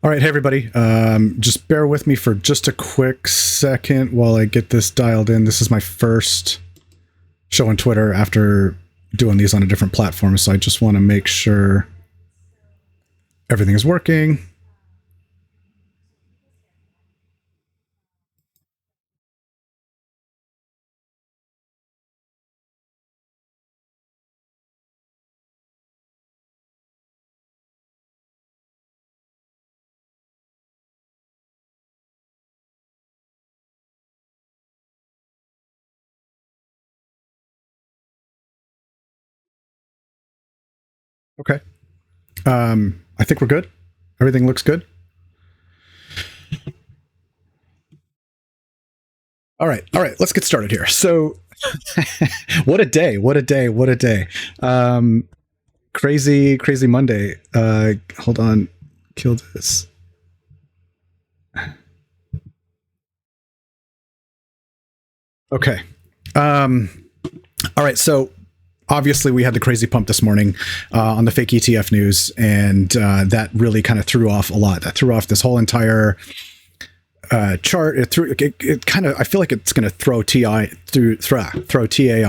All right, hey everybody. Just bear with me for just a quick second while I get this dialed in. This is my first show on Twitter after doing these on a different platform, so I just want to make sure everything is working. Okay. I think we're good. Everything looks good. All right. Let's get started here. So, what a day! What a day! What a day! Crazy Monday. Hold on. Kill this. Okay. All right. So obviously we had the crazy pump this morning on the fake ETF news, and that really kind of threw off a lot. That threw off this whole entire chart. It kind of, I feel like it's going to throw TA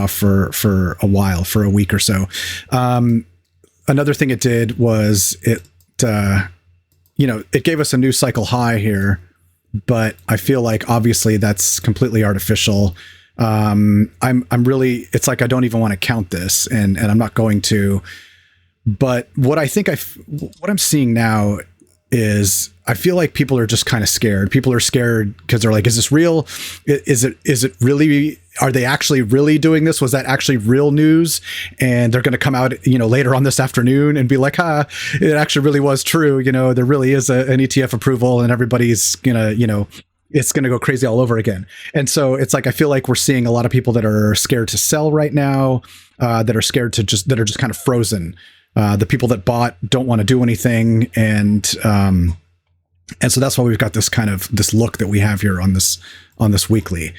off for a while, for a week or so. Another thing it did was it gave us a new cycle high here, but I feel like obviously that's completely artificial. I'm really, it's like I don't even want to count this, and I'm not going to. But what what I'm seeing now is I feel like people are just kind of scared. People are scared because they're like, is this real? Is it really? Are they actually really doing this? Was that actually real news? And they're going to come out, later on this afternoon and be like, it actually really was true. There really is an ETF approval, and everybody's gonna, it's going to go crazy all over again. And so it's like, I feel like we're seeing a lot of people that are scared to sell right now, that are scared to that are just kind of frozen. The people that bought don't want to do anything. And so that's why we've got this look that we have here on this weekly.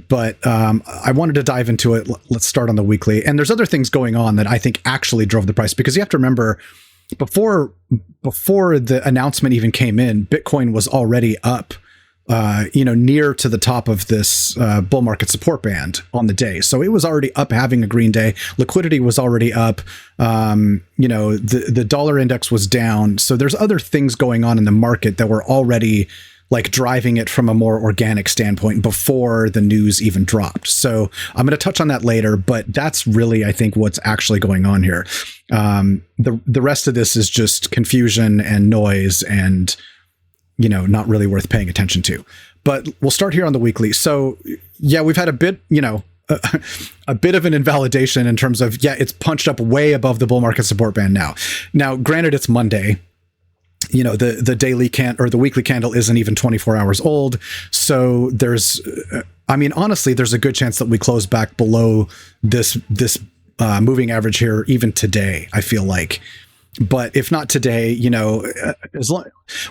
But I wanted to dive into it. Let's start on the weekly. And there's other things going on that I think actually drove the price, because you have to remember, before the announcement even came in, Bitcoin was already up, near to the top of this bull market support band on the day. So it was already up, having a green day. Liquidity was already up. The dollar index was down. So there's other things going on in the market that were already like driving it from a more organic standpoint before the news even dropped. So I'm going to touch on that later, but that's really, I think, what's actually going on here. The rest of this is just confusion and noise, and not really worth paying attention to. But we'll start here on the weekly. So yeah, we've had a bit, a bit of an invalidation in terms of, it's punched up way above the bull market support band now. Now, granted, it's Monday. The daily or the weekly candle isn't even 24 hours old. So there's, honestly, there's a good chance that we close back below this moving average here even today, I feel like. But if not today,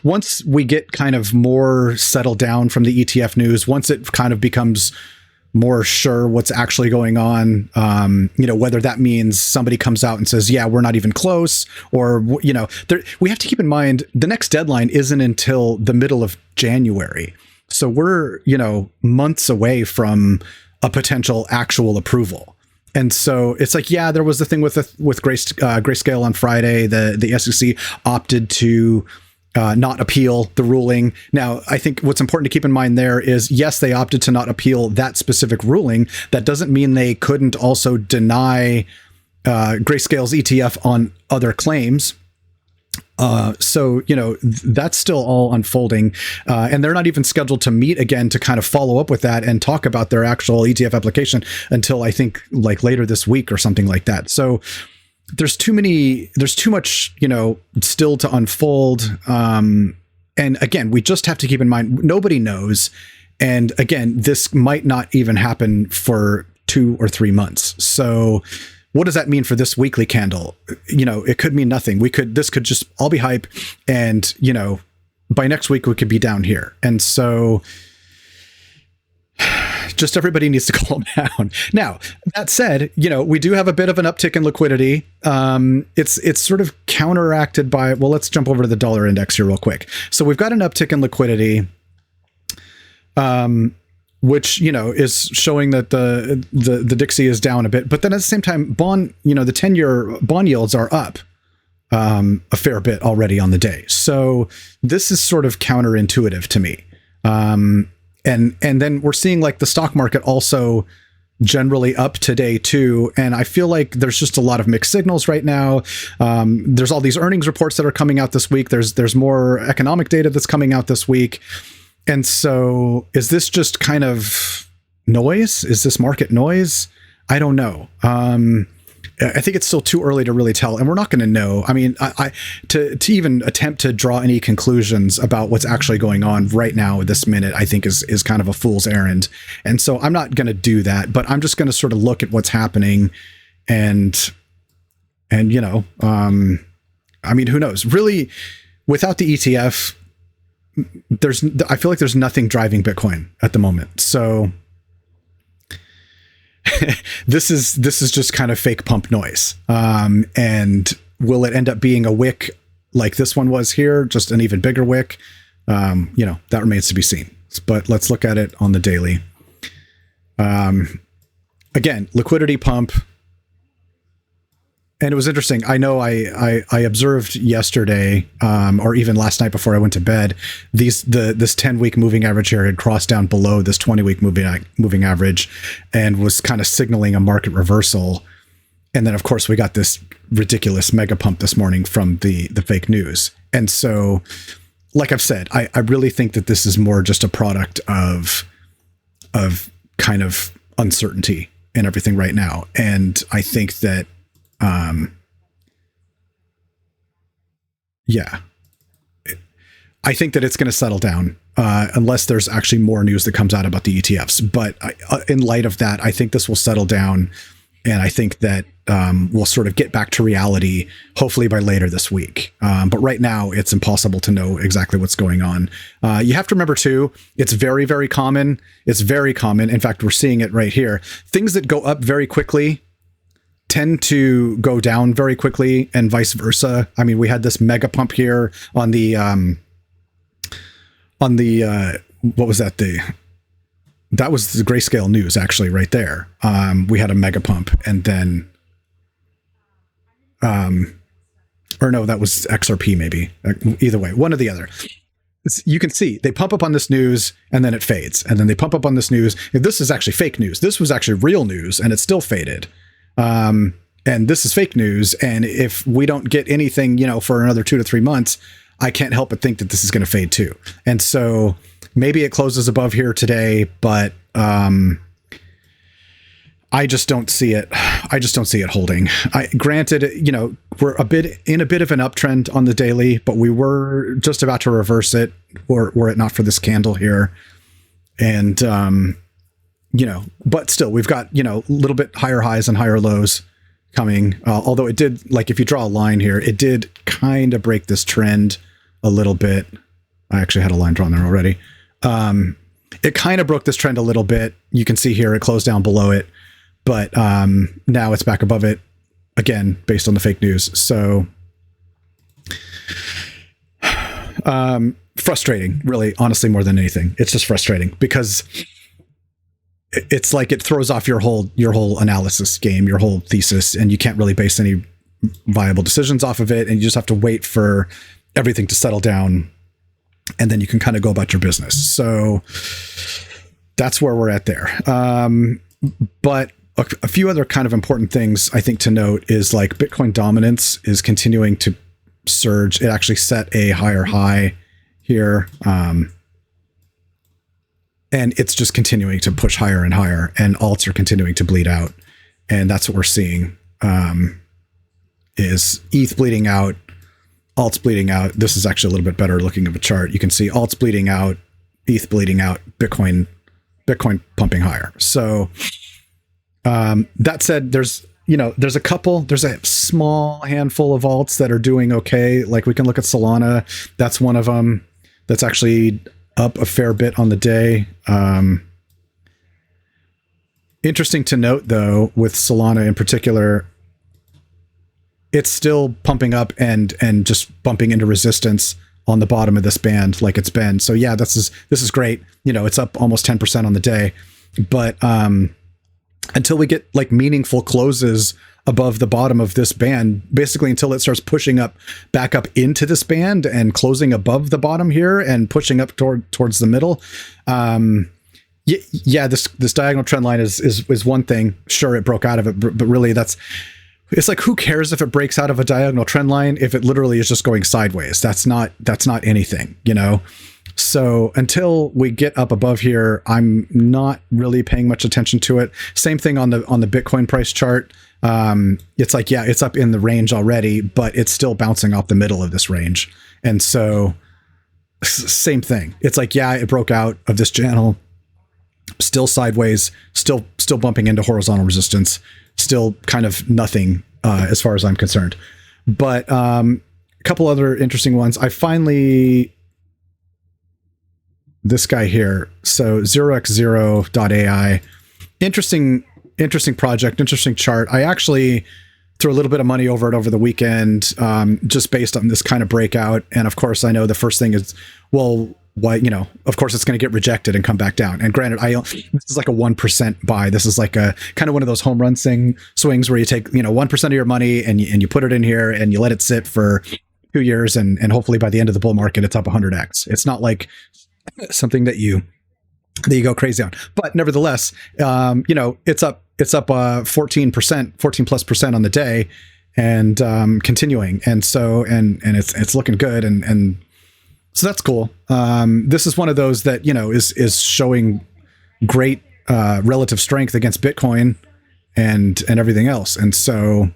once we get kind of more settled down from the ETF news, once it kind of becomes more sure what's actually going on, whether that means somebody comes out and says, yeah, we're not even close, or, we have to keep in mind the next deadline isn't until the middle of January. So we're, months away from a potential actual approval. And so it's like, yeah, there was the thing with Grayscale on Friday. The SEC opted to not appeal the ruling. Now, I think what's important to keep in mind there is, yes, they opted to not appeal that specific ruling. That doesn't mean they couldn't also deny Grayscale's ETF on other claims. So, that's still all unfolding. And they're not even scheduled to meet again to kind of follow up with that and talk about their actual ETF application until, I think, like later this week or something like that. So there's too much, still to unfold. And again, we just have to keep in mind, nobody knows. And again, this might not even happen for 2 or 3 months. So what does that mean for this weekly candle? It could mean nothing. This could just all be hype. And, by next week, we could be down here. And so just everybody needs to calm down. Now, that said, we do have a bit of an uptick in liquidity. It's sort of counteracted by, well, let's jump over to the dollar index here real quick. So we've got an uptick in liquidity, which, you know, is showing that the Dixie is down a bit, but then at the same time, the 10-year bond yields are up a fair bit already on the day. So this is sort of counterintuitive to me. And then we're seeing like the stock market also generally up today too. And I feel like there's just a lot of mixed signals right now. There's all these earnings reports that are coming out this week. There's more economic data that's coming out this week. And so is this just kind of noise? Is this market noise? I don't know. I think it's still too early to really tell, and we're not going to know. I mean, to even attempt to draw any conclusions about what's actually going on right now at this minute, I think is kind of a fool's errand. And so I'm not going to do that, but I'm just going to sort of look at what's happening and you know, I mean, who knows? Really, without the ETF, I feel like there's nothing driving Bitcoin at the moment. So this is just kind of fake pump noise. And will it end up being a wick like this one was here, just an even bigger wick? You know, that remains to be seen. But let's look at it on the daily. Again, liquidity pump. And it was interesting. I know I observed yesterday, or even last night before I went to bed, this 10-week moving average here had crossed down below this 20-week moving average, and was kind of signaling a market reversal. And then, of course, we got this ridiculous mega pump this morning from the fake news. And so, like I've said, I really think that this is more just a product of kind of uncertainty and everything right now. And I think that. Yeah, I think that it's going to settle down unless there's actually more news that comes out about the ETFs. But in light of that, I think this will settle down, and I think that we'll sort of get back to reality, hopefully by later this week. But right now, it's impossible to know exactly what's going on. You have to remember, too, it's very, very common. It's very common. In fact, we're seeing it right here. Things that go up very quickly tend to go down very quickly, and vice versa. I mean, we had this mega pump here on the what was that? That was the Grayscale news, actually, right there. We had a mega pump, and then, or no, that was XRP maybe. Either way, one or the other. You can see they pump up on this news and then it fades, and then they pump up on this news. If this is actually fake news, this was actually real news, and it still faded. And this is fake news. And if we don't get anything, you know, for another 2 to 3 months, I can't help but think that this is going to fade too. And so maybe it closes above here today, but, I just don't see it. I just don't see it holding. Granted, you know, we're in a bit of an uptrend on the daily, but we were just about to reverse it, were it not for this candle here. And, you know, but still, we've got, you know, a little bit higher highs and higher lows coming. Although it did, like, if you draw a line here, it did kind of break this trend a little bit. I actually had a line drawn there already. It kind of broke this trend a little bit. You can see here, it closed down below it, but now it's back above it again, based on the fake news. So frustrating, really, honestly, more than anything. It's just frustrating because it's like it throws off your whole analysis game, your whole thesis, and you can't really base any viable decisions off of it. And you just have to wait for everything to settle down, and then you can kind of go about your business. So that's where we're at there. But a few other kind of important things I think to note is, like, Bitcoin dominance is continuing to surge. It actually set a higher high here. And it's just continuing to push higher and higher, and alts are continuing to bleed out. And that's what we're seeing, is ETH bleeding out, alts bleeding out. This is actually a little bit better looking of a chart. You can see alts bleeding out, ETH bleeding out, Bitcoin pumping higher. So that said, there's a small handful of alts that are doing okay. Like, we can look at Solana. That's one of them that's actually up a fair bit on the day. Interesting to note, though, with Solana in particular, it's still pumping up and just bumping into resistance on the bottom of this band like it's been. So yeah, this is great. You know, it's up almost 10% on the day, but until we get like meaningful closes above the bottom of this band, basically until it starts pushing up back up into this band and closing above the bottom here and pushing up towards the middle. Yeah, this diagonal trend line is one thing. Sure, it broke out of it, but really it's like, who cares if it breaks out of a diagonal trend line if it literally is just going sideways? That's not anything, you know? So until we get up above here, I'm not really paying much attention to it. Same thing on the Bitcoin price chart. It's like, yeah, it's up in the range already, but it's still bouncing off the middle of this range. And so same thing. It's like, yeah, it broke out of this channel, still sideways, still bumping into horizontal resistance, still kind of nothing as far as I'm concerned. But a couple other interesting ones. I finally, this guy here, so 0x0.ai, interesting project, interesting chart. I actually threw a little bit of money over it over the weekend, just based on this kind of breakout. And of course, I know the first thing is, well, why, you know, of course it's going to get rejected and come back down. And granted, this is like a 1% buy. This is like a kind of one of those home run swings where you take, you know, 1% of your money and you put it in here and you let it sit for 2 years. And hopefully by the end of the bull market, it's up 100x. It's not like something that you go crazy on, but nevertheless, you know, it's up 14% on the day and continuing. And so, and it's looking good. And so that's cool. This is one of those that, you know, is showing great relative strength against Bitcoin and everything else. And so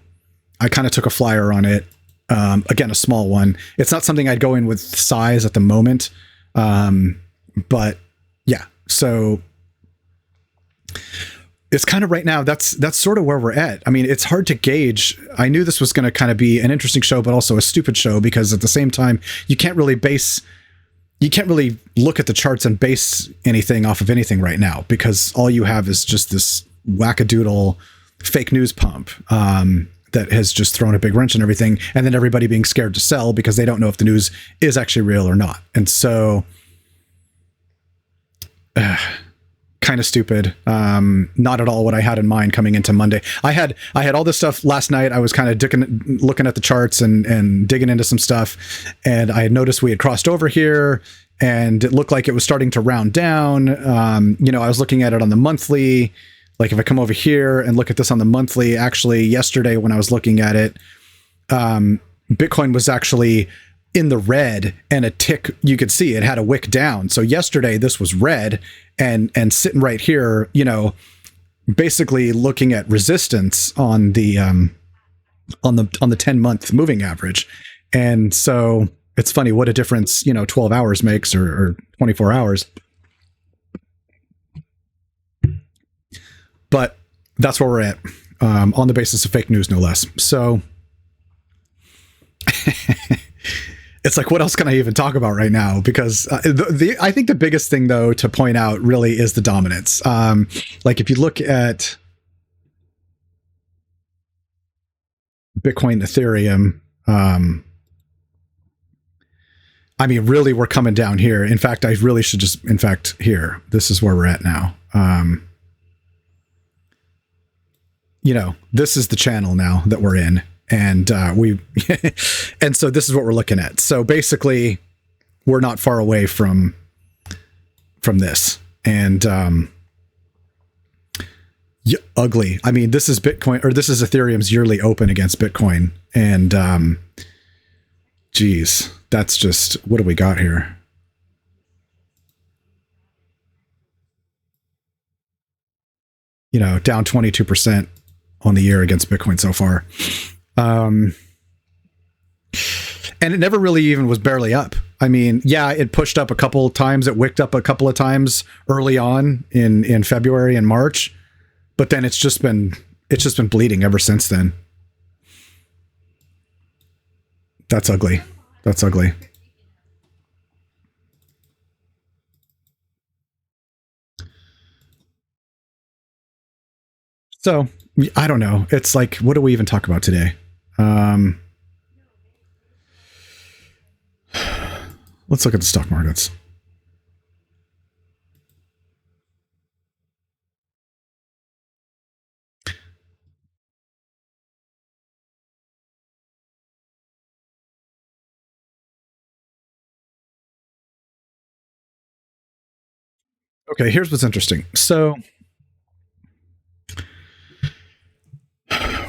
I kind of took a flyer on it. Again, a small one. It's not something I'd go in with size at the moment. But yeah, so it's kind of right now, that's sort of where we're at. I mean, it's hard to gauge. I knew this was going to kind of be an interesting show, but also a stupid show, because at the same time, you can't really look at the charts and base anything off of anything right now, because all you have is just this wackadoodle fake news pump, that has just thrown a big wrench in everything. And then everybody being scared to sell because they don't know if the news is actually real or not. And so, kind of stupid. Not at all what I had in mind coming into Monday. I had all this stuff last night. I was kind of looking at the charts and digging into some stuff, and I had noticed we had crossed over here, and it looked like it was starting to round down. You know, I was looking at it on the monthly. Like if I come over here and look at this on the monthly, actually yesterday when I was looking at it, Bitcoin was actually in the red, and a tick, you could see it had a wick down. So yesterday this was red and sitting right here, you know, basically looking at resistance on the 10-month moving average. And so it's funny what a difference, you know, 12 hours makes, or 24 hours. But that's where we're at, on the basis of fake news, no less. So it's like, what else can I even talk about right now? Because I think the biggest thing, though, to point out really is the dominance. Like if you look at Bitcoin, Ethereum, I mean, really, we're coming down here. In fact, I really should just, here, this is where we're at now. You know, this is the channel now that we're in. And and so this is what we're looking at. So basically, we're not far away from this. And yeah, ugly. I mean, this is Bitcoin, or this is Ethereum's yearly open against Bitcoin. And geez, that's just, what do we got here? You know, down 22% on the year against Bitcoin so far. And it never really even was barely up. I mean, yeah, it pushed up a couple of times. It wicked up a couple of times early on in February and March, but then it's just been bleeding ever since then. That's ugly. That's ugly. So I don't know. It's like, what do we even talk about today? Let's look at the stock markets. Okay, here's what's interesting. So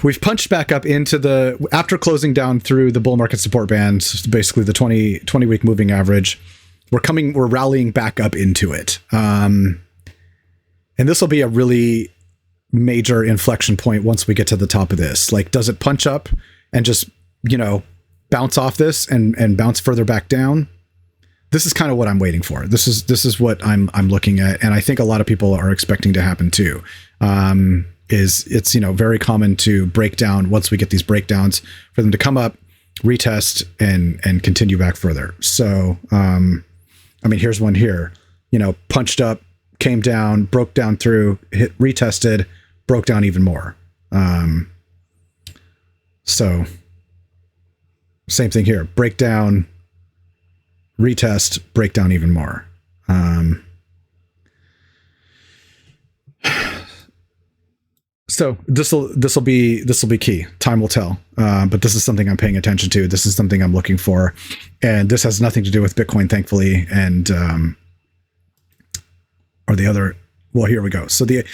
we've punched back up into the, after closing down through the bull market support band, basically the 20 week moving average, we're rallying back up into it. And this will be a really major inflection point once we get to the top of this. Like, does it punch up and just, bounce off this and bounce further back down? This is kind of what I'm waiting for. This is what I'm looking at, and I think a lot of people are expecting to happen too. It's very common to break down once we get these breakdowns, for them to come up, retest, and continue back further. So here's one here. Punched up, came down, broke down through, hit, retested, broke down even more. So same thing here. Breakdown, retest, break down even more. So this will be key. Time will tell. But this is something I'm paying attention to. This is something I'm looking for, and this has nothing to do with Bitcoin, thankfully. And or the other. Well, here we go. So the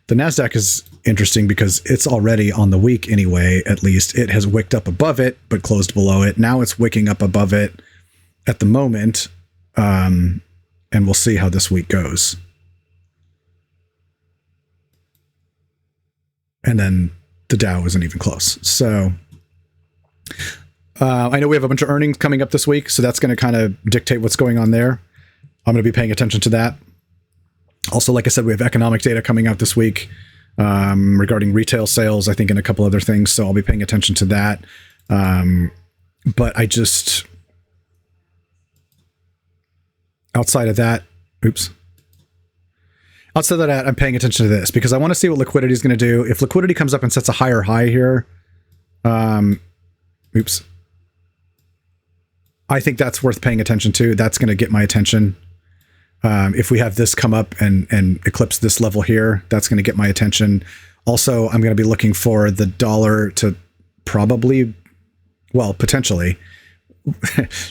NASDAQ is interesting because it's already on the week anyway. At least it has wicked up above it, but closed below it. Now it's wicking up above it at the moment, and we'll see how this week goes. And then the Dow isn't even close. So I know we have a bunch of earnings coming up this week, so that's going to kind of dictate what's going on there. I'm going to be paying attention to that. Also, like I said, we have economic data coming out this week regarding retail sales, I think, and a couple other things. So I'll be paying attention to that. But I just... Outside of that, outside of that, I'm paying attention to this because I want to see what liquidity is going to do. If liquidity comes up and sets a higher high here, I think that's worth paying attention to. That's going to get my attention. If we have this come up and eclipse this level here, that's going to get my attention. Also, I'm going to be looking for the dollar to potentially,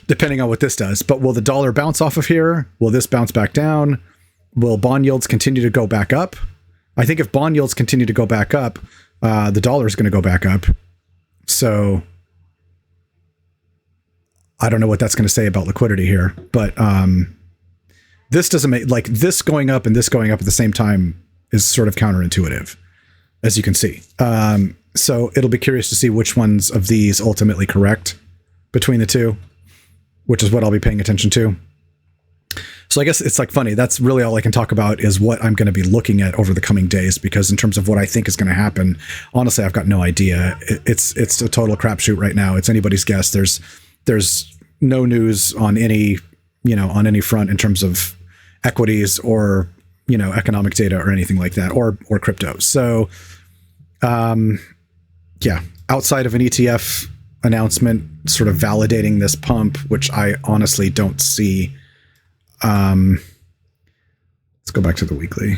depending on what this does. But will the dollar bounce off of here? Will this bounce back down? Will bond yields continue to go back up? I think if bond yields continue to go back up, the dollar is going to go back up. So I don't know what that's going to say about liquidity here, but this doesn't make, like, this going up and this going up at the same time is sort of counterintuitive, as you can see. So it'll be curious to see which ones of these ultimately correct between the two, which is what I'll be paying attention to. So I guess it's like funny. That's really all I can talk about is what I'm going to be looking at over the coming days, because in terms of what I think is going to happen, honestly, I've got no idea. It's a total crapshoot right now. It's anybody's guess. There's no news on any front in terms of equities or, economic data or anything like that, or crypto. So, outside of an ETF announcement sort of validating this pump, which I honestly don't see. Let's go back to the weekly.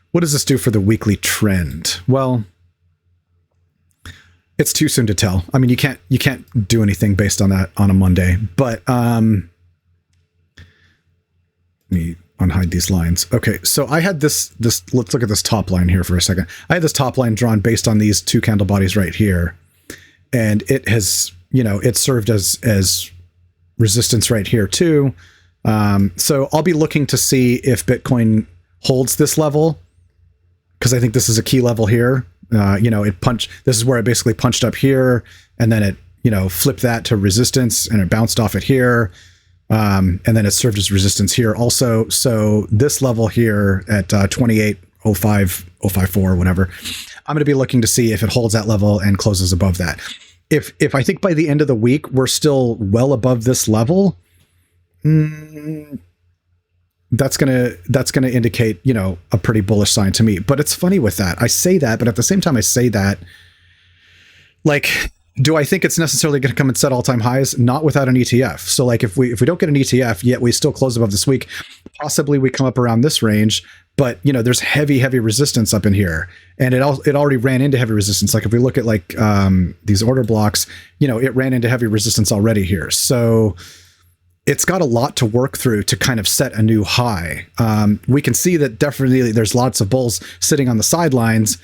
What does this do for the weekly trend? Well, it's too soon to tell. I mean, you can't do anything based on that on a Monday, but let me unhide these lines. Okay, so I had this, let's look at this top line here for a second. I had this top line drawn based on these two candle bodies right here. And it has, it served as resistance right here too. So I'll be looking to see if Bitcoin holds this level, because I think this is a key level here. This is where it basically punched up here, and then it, flipped that to resistance, and it bounced off it here. And then it served as resistance here also. So this level here at 28.05, whatever, I'm going to be looking to see if it holds that level and closes above that. If I think by the end of the week, we're still well above this level, that's going to indicate, a pretty bullish sign to me. But it's funny with that. I say that, but at the same time I say that, like, do I think it's necessarily going to come and set all-time highs? Not without an ETF. So like if we don't get an ETF, yet we still close above this week, possibly we come up around this range, but there's heavy resistance up in here, and it already ran into heavy resistance. Like if we look at like these order blocks, it ran into heavy resistance already here. So it's got a lot to work through to kind of set a new high. We can see that definitely there's lots of bulls sitting on the sidelines,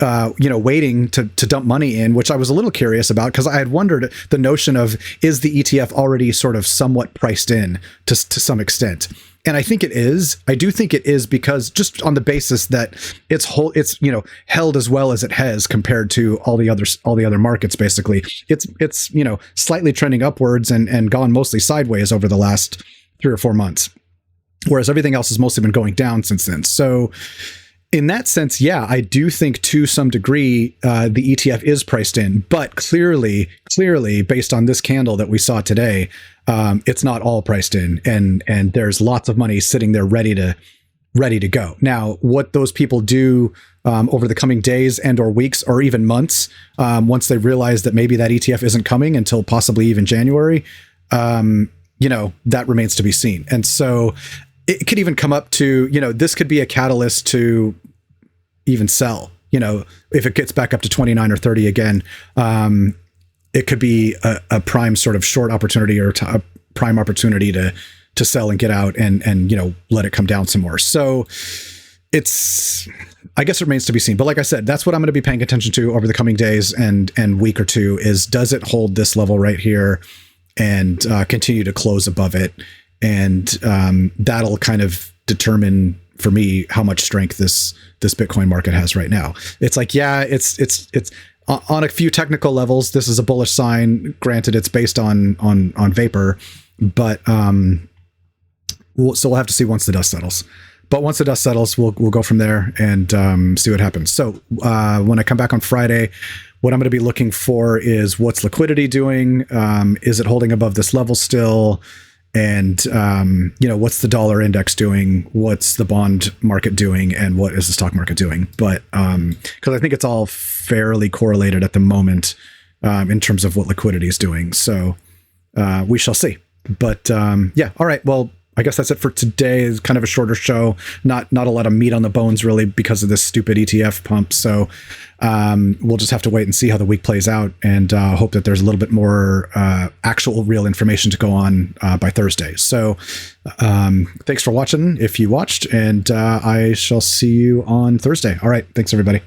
waiting to dump money in, which I was a little curious about, because I had wondered the notion of, is the ETF already sort of somewhat priced in to some extent? And I think it is. I do think it is, because just on the basis that it's held as well as it has compared to all the other markets. Basically, it's slightly trending upwards and gone mostly sideways over the last 3 or 4 months, whereas everything else has mostly been going down since then. So in that sense, yeah, I do think to some degree the ETF is priced in, but clearly, based on this candle that we saw today, it's not all priced in, and there's lots of money sitting there ready to go. Now, what those people do over the coming days and or weeks or even months, once they realize that maybe that ETF isn't coming until possibly even January, that remains to be seen. And so it could even come up to, this could be a catalyst to even sell, if it gets back up to 29 or 30 again. It could be a prime sort of short opportunity, or a prime opportunity to sell and get out and let it come down some more. So I guess it remains to be seen. But like I said, that's what I'm going to be paying attention to over the coming days and week or two, is does it hold this level right here and continue to close above it? And that'll kind of determine for me how much strength this Bitcoin market has right now. It's like, yeah, it's on a few technical levels, this is a bullish sign. Granted, it's based on vapor, but we'll have to see once the dust settles. But once the dust settles, we'll go from there and see what happens. So when I come back on Friday, what I'm going to be looking for is, what's liquidity doing? Is it holding above this level still? And, what's the dollar index doing? What's the bond market doing? And what is the stock market doing? But because I think it's all fairly correlated at the moment in terms of what liquidity is doing. So we shall see. But yeah. All right. Well, I guess that's it for today. It's kind of a shorter show, not a lot of meat on the bones really, because of this stupid ETF pump. So we'll just have to wait and see how the week plays out, and hope that there's a little bit more actual real information to go on by Thursday. So thanks for watching if you watched, and I shall see you on Thursday. All right. Thanks, everybody.